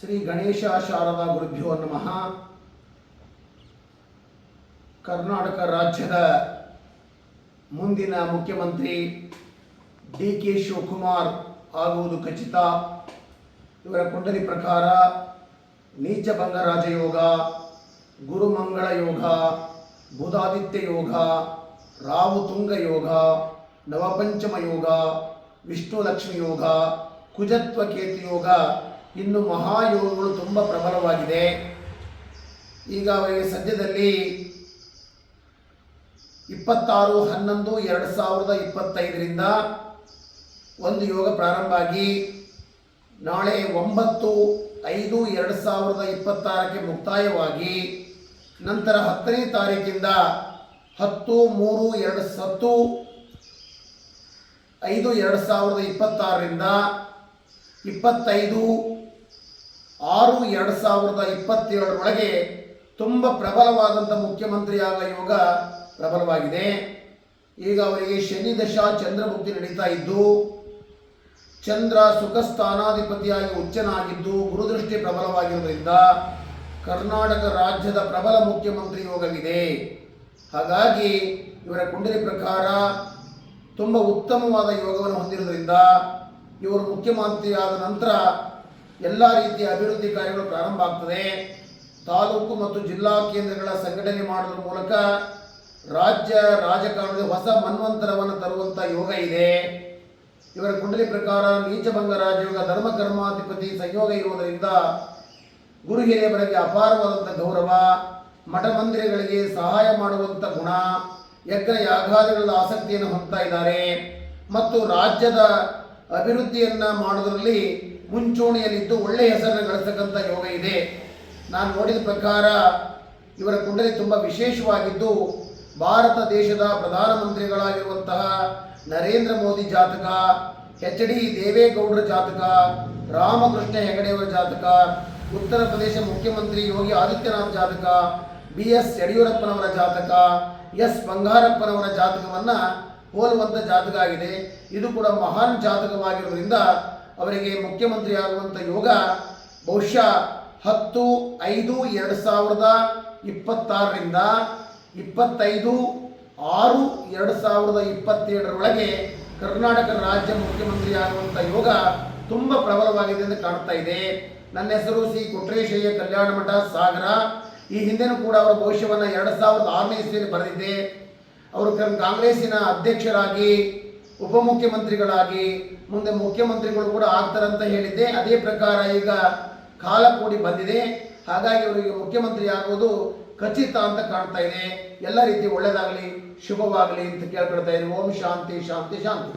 ಶ್ರೀ ಗಣೇಶ ಶಾರದಾ ಗುರುಭ್ಯೋ ನಮಃ. ಕರ್ನಾಟಕ ರಾಜ್ಯದ ಮುಂದಿನ ಮುಖ್ಯಮಂತ್ರಿ ಡಿ.ಕೆ. ಶಿವಕುಮಾರ್ ಆಗುವುದು ಖಚಿತ. ಇವರ ಕುಂಡಲಿ ಪ್ರಕಾರ ನೀಚಭಂಗ ರಾಜಯೋಗ, ಗುರುಮಂಗಳ ಯೋಗ, ಬುಧಾದಿತ್ಯ ಯೋಗ, ರಾಹುತುಂಗ ಯೋಗ, ನವಪಂಚಮ ಯೋಗ, ವಿಷ್ಣು ಲಕ್ಷ್ಮಿ ಯೋಗ, ಕುಜತ್ವ ಕೇತು ಯೋಗ, ಇನ್ನು ಮಹಾಯೋಗಗಳು ತುಂಬ ಪ್ರಬಲವಾಗಿದೆ. ಈಗ ಅವರಿಗೆ ಸದ್ಯದಲ್ಲಿ 26/11/2025 ಒಂದು ಯೋಗ ಪ್ರಾರಂಭ ಆಗಿ ನಾಳೆ 9/5/2026 ಮುಕ್ತಾಯವಾಗಿ ನಂತರ 10ನೇ ತಾರೀಕಿಂದ 10/5/2026ರಿಂದ 25/6/2027 ತುಂಬ ಪ್ರಬಲವಾದಂಥ ಮುಖ್ಯಮಂತ್ರಿಯಾಗ ಯೋಗ ಪ್ರಬಲವಾಗಿದೆ. ಈಗ ಅವರಿಗೆ ಶನಿ ದಶಾ ಚಂದ್ರಭುಕ್ತಿ ನಡೀತಾ ಇದ್ದು, ಚಂದ್ರ ಸುಖ ಸ್ಥಾನಾಧಿಪತಿಯಾಗಿ ಉಚ್ಚನಾಗಿದ್ದು, ಗುರುದೃಷ್ಟಿ ಪ್ರಬಲವಾಗಿರುವುದರಿಂದ ಕರ್ನಾಟಕ ರಾಜ್ಯದ ಪ್ರಬಲ ಮುಖ್ಯಮಂತ್ರಿ ಯೋಗವಿದೆ. ಹಾಗಾಗಿ ಇವರ ಕುಂಡಲಿ ಪ್ರಕಾರ ತುಂಬ ಉತ್ತಮವಾದ ಯೋಗವನ್ನು ಹೊಂದಿರುವುದರಿಂದ ಇವರು ಮುಖ್ಯಮಂತ್ರಿಯಾದ ನಂತರ ಎಲ್ಲ ರೀತಿಯ ಅಭಿವೃದ್ಧಿ ಕಾರ್ಯಗಳು ಪ್ರಾರಂಭ ಆಗ್ತದೆ. ತಾಲೂಕು ಮತ್ತು ಜಿಲ್ಲಾ ಕೇಂದ್ರಗಳ ಸಂಘಟನೆ ಮಾಡುವ ಮೂಲಕ ರಾಜ್ಯ ರಾಜಕಾರಣದ ಹೊಸ ಮನ್ವಂತರವನ್ನು ತರುವಂಥ ಯೋಗ ಇದೆ. ಇವರ ಕುಂಡಲಿ ಪ್ರಕಾರ ನೀಚಭಂಗ ರಾಜಯೋಗ, ಧರ್ಮ ಕರ್ಮಾಧಿಪತಿ ಸಂಯೋಗ ಇರುವುದರಿಂದ ಗುರು ಹಿರಿಯರಿಗೆ ಅಪಾರವಾದಂಥ ಗೌರವ, ಮಠ ಮಂದಿರಗಳಿಗೆ ಸಹಾಯ ಮಾಡುವಂಥ ಗುಣ, ಯಜ್ಞ ಯಾಗಾದಿಗಳ ಆಸಕ್ತಿಯನ್ನು ಹೊಂದ್ತಾ ಇದ್ದಾರೆ ಮತ್ತು ರಾಜ್ಯದ ಅಭಿವೃದ್ಧಿಯನ್ನು ಮಾಡುವುದರಲ್ಲಿ ಮುಂಚೂಣಿಯಲ್ಲಿದ್ದು ಒಳ್ಳೆಯ ಹೆಸರನ್ನು ಗಳಿಸ್ತಕ್ಕಂಥ ಯೋಗ ಇದೆ. ನಾನು ನೋಡಿದ ಪ್ರಕಾರ ಇವರ ಕುಂಡಲಿ ತುಂಬ ವಿಶೇಷವಾಗಿದ್ದು, ಭಾರತ ದೇಶದ ಪ್ರಧಾನಮಂತ್ರಿಗಳಾಗಿರುವಂತಹ ನರೇಂದ್ರ ಮೋದಿ ಜಾತಕ, ಎಚ್.ಡಿ. ದೇವೇಗೌಡರ ಜಾತಕ, ರಾಮಕೃಷ್ಣ ಹೆಗಡೆಯವರ ಜಾತಕ, ಉತ್ತರ ಪ್ರದೇಶ ಮುಖ್ಯಮಂತ್ರಿ ಯೋಗಿ ಆದಿತ್ಯನಾಥ್ ಜಾತಕ, ಬಿ.ಎಸ್. ಯಡಿಯೂರಪ್ಪನವರ ಜಾತಕ, ಎಸ್. ಬಂಗಾರಪ್ಪನವರ ಜಾತಕವನ್ನು ಹೋಲುವಂಥ ಜಾತಕ ಆಗಿದೆ. ಇದು ಕೂಡ ಮಹಾನ್ ಜಾತಕವಾಗಿರುವುದರಿಂದ ಅವರಿಗೆ ಮುಖ್ಯಮಂತ್ರಿ ಆಗುವಂಥ ಯೋಗ ಬಹುಶಃ 10/5/2026ರಿಂದ 25/6/2027 ಕರ್ನಾಟಕ ರಾಜ್ಯ ಮುಖ್ಯಮಂತ್ರಿ ಆಗುವಂಥ ಯೋಗ ತುಂಬ ಪ್ರಬಲವಾಗಿದೆ ಎಂದು ಕಾಣ್ತಾ ಇದೆ. ನನ್ನ ಹೆಸರು ಸಿ. ಕೊಟ್ರೇಶಯ್ಯ ಕಲ್ಯಾಣ ಮಠ, ಸಾಗರ. ಈ ಹಿಂದೆನೂ ಕೂಡ ಅವರ ಭವಿಷ್ಯವನ್ನು 2006ನೇ ಇಸ್ವಿಯಲ್ಲಿ ಬರೆದಿದ್ದೆ. ಅವರು ಕಾಂಗ್ರೆಸ್ಸಿನ ಅಧ್ಯಕ್ಷರಾಗಿ, ಉಪಮುಖ್ಯಮಂತ್ರಿಗಳಾಗಿ, ಮುಂದೆ ಮುಖ್ಯಮಂತ್ರಿಗಳು ಕೂಡ ಆಗ್ತಾರಂತ ಹೇಳಿದ್ದೆ. ಅದೇ ಪ್ರಕಾರ ಈಗ ಕಾಲ ಕೂಡಿ ಬಂದಿದೆ. ಹಾಗಾಗಿ ಅವರಿಗೆ ಮುಖ್ಯಮಂತ್ರಿ ಆಗುವುದು ಖಚಿತ ಅಂತ ಕಾಣ್ತಾ ಇದೆ. ಎಲ್ಲ ರೀತಿ ಒಳ್ಳೆಯದಾಗಲಿ, ಶುಭವಾಗಲಿ ಅಂತ ಕೇಳ್ಕೊಳ್ತಾ ಇದ್ದೀನಿ. ಓಂ ಶಾಂತಿ ಶಾಂತಿ ಶಾಂತಿ.